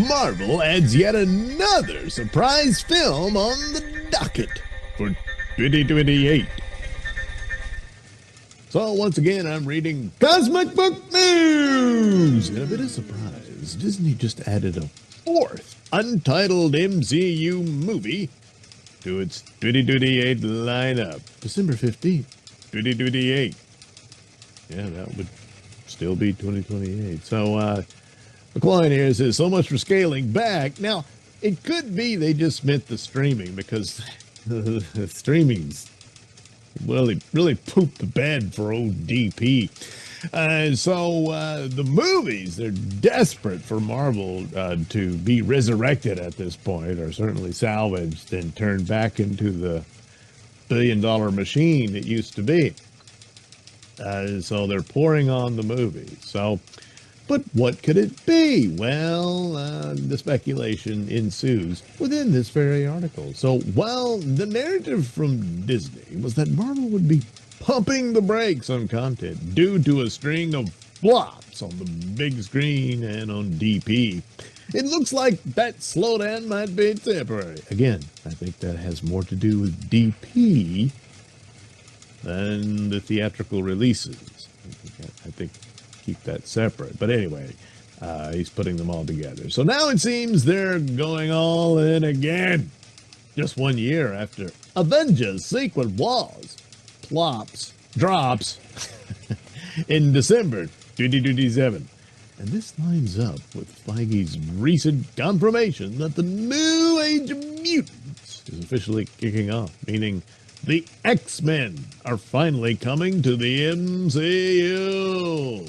Marvel adds yet another surprise film on the docket for 2028. So once again, I'm reading Cosmic Book News. And a bit of surprise, Disney just added a fourth untitled MCU movie to its 2028 lineup. December 15th, 2028. Yeah, that would still be 2028. So, McCloy here says, so much for scaling back. Now, it could be they just meant the streaming, because the streaming's really pooped the bed for old DP. So the movies, they're desperate for Marvel to be resurrected at this point, or certainly salvaged and turned back into the billion-dollar machine it used to be. So they're pouring on the movies. So, but what could it be? Well, the speculation ensues within this very article. So while the narrative from Disney was that Marvel would be pumping the brakes on content due to a string of flops on the big screen and on DP, it looks like that slowdown might be temporary. Again, I think that has more to do with DP than the theatrical releases. I think keep that separate. But anyway, he's putting them all together. So now it seems they're going all in again. Just 1 year after Avengers Secret Wars drops in December 2027. And this lines up with Feige's recent confirmation that the new Age of Mutants is officially kicking off, meaning the X-Men are finally coming to the MCU.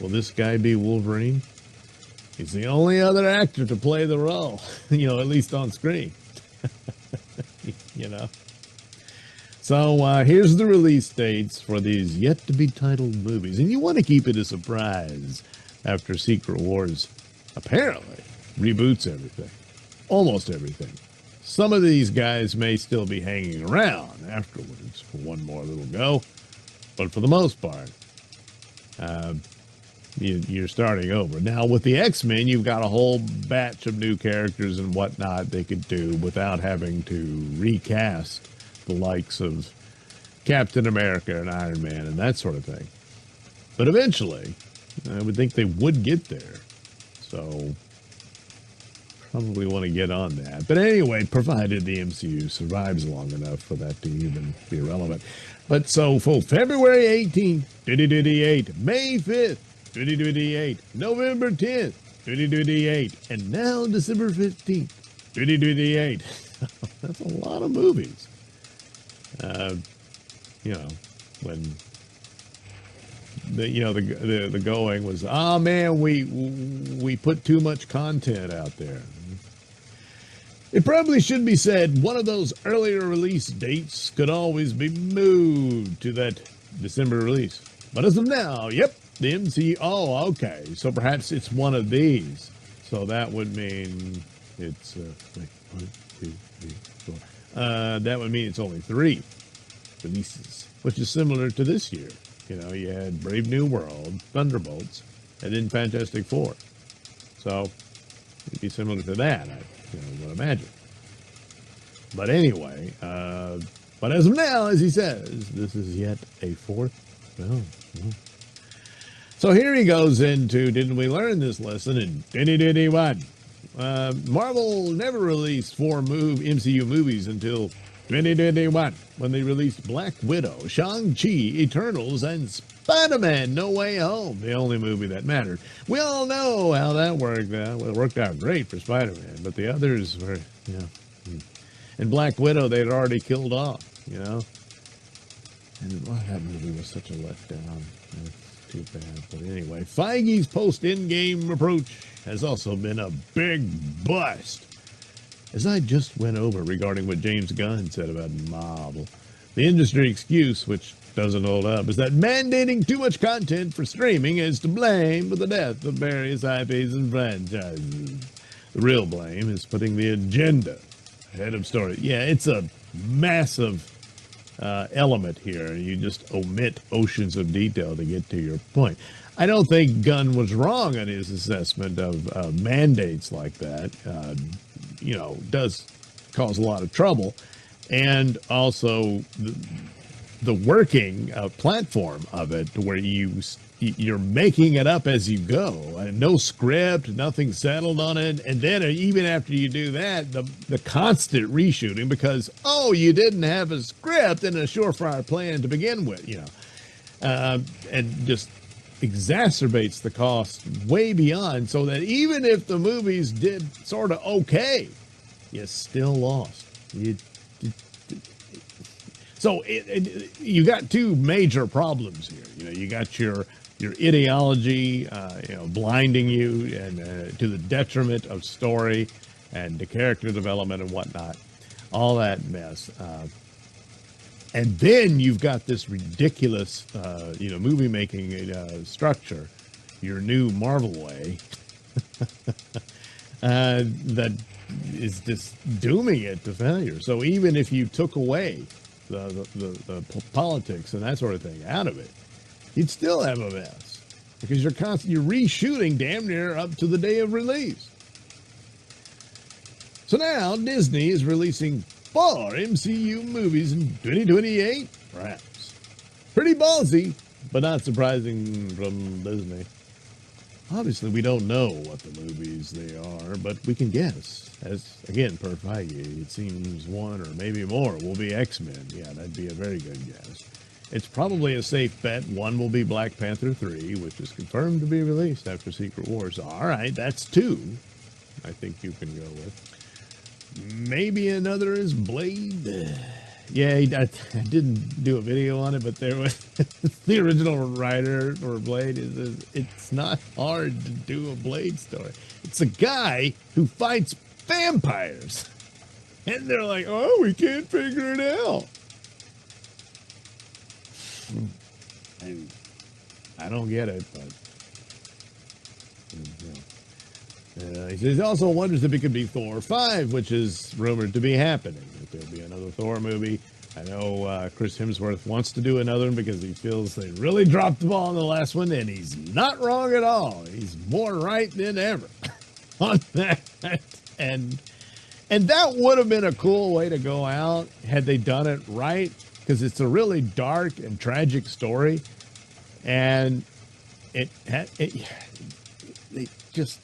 Will this guy be Wolverine? He's the only other actor to play the role, at least on screen. So here's the release dates for these yet-to-be-titled movies. And you want to keep it a surprise after Secret Wars apparently reboots everything. Almost everything. Some of these guys may still be hanging around afterwards for one more little go. But for the most part, you're starting over. Now, with the X-Men, you've got a whole batch of new characters and whatnot they could do without having to recast the likes of Captain America and Iron Man and that sort of thing. But eventually, I would think they would get there. So, probably want to get on that. But anyway, provided the MCU survives long enough for that to even be relevant. But so, for February 18th, 2028, May 5th, 2028, November 10th, 2028, and now December 15th, 2028. That's a lot of movies. When the going was, oh man, we put too much content out there. It probably should be said one of those earlier release dates could always be moved to that December release. But as of now, yep, the MCU. Oh, okay. So perhaps it's one of these. So that would mean it's 1, 2, 3, 4. That would mean it's only 3 releases, which is similar to this year. You had Brave New World, Thunderbolts, and then Fantastic Four. So it'd be similar to that, I would imagine. But anyway, but as of now, as he says, this is yet a 4th film. So here he goes into, didn't we learn this lesson in 2021? Marvel never released 4 MCU movies until 2021, when they released Black Widow, Shang-Chi, Eternals, and Spider-Man No Way Home, the only movie that mattered. We all know how that worked out. Well, it worked out great for Spider-Man, but the others were, And Black Widow, they'd already killed off, And that movie was such a letdown. It's too bad. But anyway, Feige's post-Endgame approach has also been a big bust. As I just went over regarding what James Gunn said about Marvel, the industry excuse, which doesn't hold up, is that mandating too much content for streaming is to blame for the death of various IPs and franchises. The real blame is putting the agenda ahead of story. Yeah, it's a massive element here. You just omit oceans of detail to get to your point. I don't think Gunn was wrong in his assessment of mandates like that. Does cause a lot of trouble, and also the working platform of it, where you're making it up as you go, and no script, nothing settled on it, and then even after you do that, the constant reshooting because you didn't have a script and a surefire plan to begin with, and just exacerbates the cost way beyond, so that even if the movies did sort of okay, you still lost. So you got two major problems here. You got your ideology, blinding you and to the detriment of story and the character development and whatnot, all that mess. And then you've got this ridiculous, movie making structure, your new Marvel way, that is just dooming it to failure. So even if you took away the politics and that sort of thing out of it, you'd still have a mess because you're reshooting damn near up to the day of release. So now Disney is releasing 4 MCU movies in 2028, perhaps. Pretty ballsy, but not surprising from Disney. Obviously, we don't know what the movies they are, but we can guess. As, again, per Feige, it seems one or maybe more will be X-Men. Yeah, that'd be a very good guess. It's probably a safe bet. One will be Black Panther 3, which is confirmed to be released after Secret Wars. All right, that's 2 I think you can go with. Maybe another is Blade. Yeah, I didn't do a video on it, but there was the original writer for Blade. It's not hard to do a Blade story. It's a guy who fights vampires. And they're like, we can't figure it out. I don't get it, but... he also wonders if it could be Thor 5, which is rumored to be happening. If there'll be another Thor movie. I know Chris Hemsworth wants to do another one because he feels they really dropped the ball in the last one, and he's not wrong at all. He's more right than ever on that. And that would have been a cool way to go out had they done it right, because it's a really dark and tragic story, and they just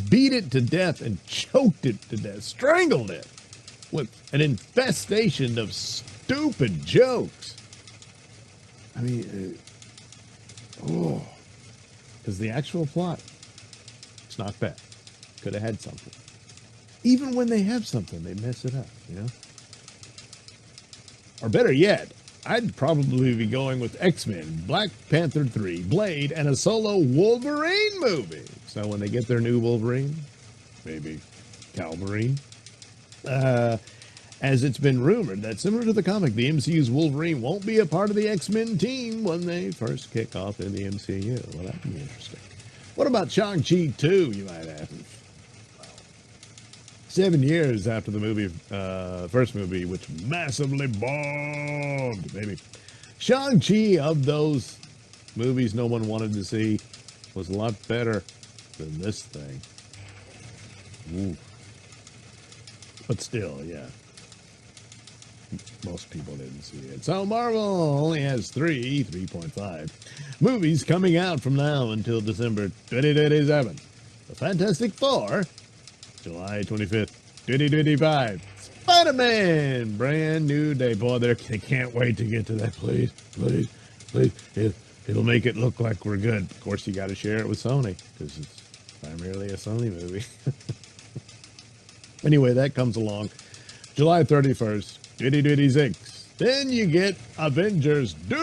beat it to death and choked it to death, strangled it with an infestation of stupid jokes. I mean, because the actual plot, it's not bad. Could have had something. Even when they have something, they mess it up, Or better yet, I'd probably be going with X-Men, Black Panther 3, Blade, and a solo Wolverine movie. So when they get their new Wolverine, maybe Calverine, as it's been rumored that similar to the comic, the MCU's Wolverine won't be a part of the X-Men team when they first kick off in the MCU. Well, that'd be interesting. What about Shang-Chi 2, you might ask? 7 years after the first movie, which massively bombed, baby. Shang-Chi, of those movies no one wanted to see, was a lot better than this thing. Ooh. But still, yeah. Most people didn't see it. So Marvel only has 3.5 movies coming out from now until December 2027. The Fantastic Four, July 25th, 2025. Spider-Man, brand new day. Boy, they can't wait to get to that. Please. It'll make it look like we're good. Of course, you got to share it with Sony because it's primarily a Sony movie. Anyway, that comes along July 31st, 2026. Then you get Avengers Doomsday,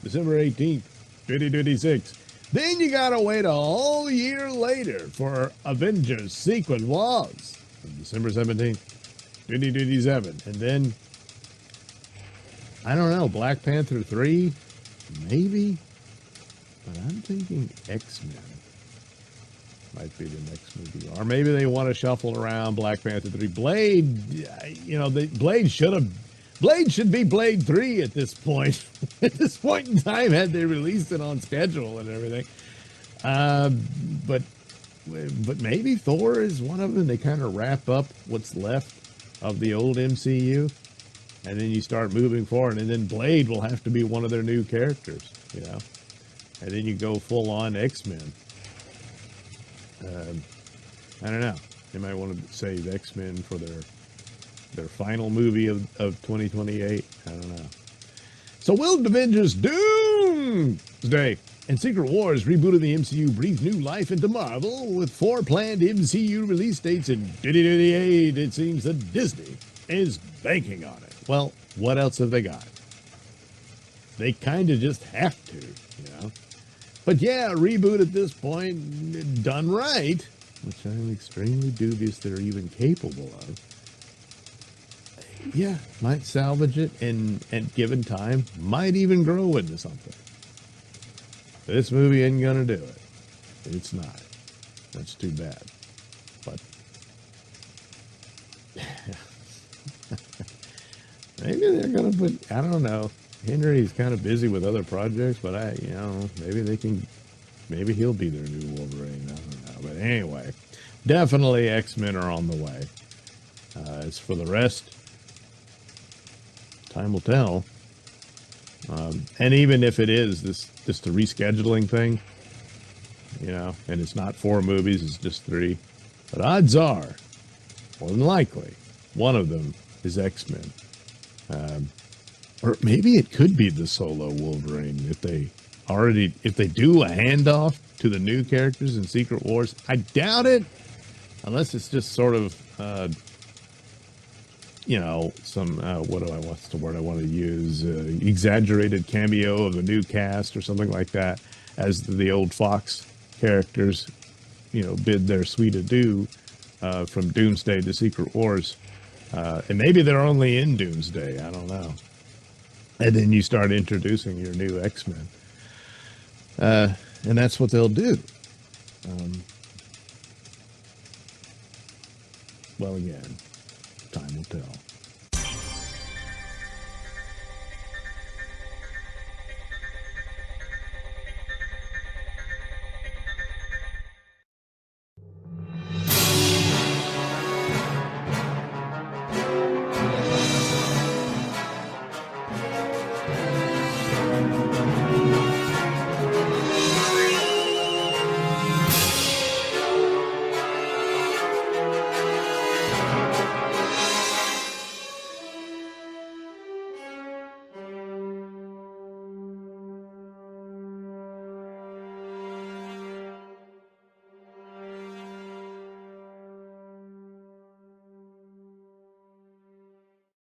December 18th, 2026. Then you gotta wait a whole year later for Avengers Secret Wars, December 17th, 2027. And then, I don't know, Black Panther 3, maybe? But I'm thinking X-Men might be the next movie. Or maybe they want to shuffle around Black Panther 3. Blade, Blade should have Blade should be Blade 3 at this point. At this point in time, had they released it on schedule and everything. But maybe Thor is one of them. They kind of wrap up what's left of the old MCU, and then you start moving forward, and then Blade will have to be one of their new characters, you know, and then you go full on X-Men. I don't know. They might want to save X-Men for their final movie of 2028. I don't know. So will Avengers Doomsday and Secret Wars reboot of the MCU breathe new life into Marvel with 4 planned MCU release dates in 2028? It seems that Disney is banking on it. Well, what else have they got? They kind of just have to, you know. But yeah, a reboot at this point, done right, which I'm extremely dubious they're even capable of. Yeah, might salvage it, and given time, might even grow into something. This movie ain't gonna do it. It's not. That's too bad. But maybe they're gonna put, I don't know. Henry's kind of busy with other projects, but maybe he'll be their new Wolverine. I don't know. But anyway, definitely X-Men are on the way. As for the rest, time will tell. And even if it is just a rescheduling thing, you know, and it's not 4 movies, it's just 3. But odds are, more than likely, one of them is X-Men. Or maybe it could be the solo Wolverine if they do a handoff to the new characters in Secret Wars. I doubt it, unless it's just sort of, you know, some, what's the word I want to use? Exaggerated cameo of the new cast or something like that, as the old Fox characters, you know, bid their sweet adieu from Doomsday to Secret Wars. And maybe they're only in Doomsday. I don't know. And then you start introducing your new X-Men. And that's what they'll do. Well, again, time will tell.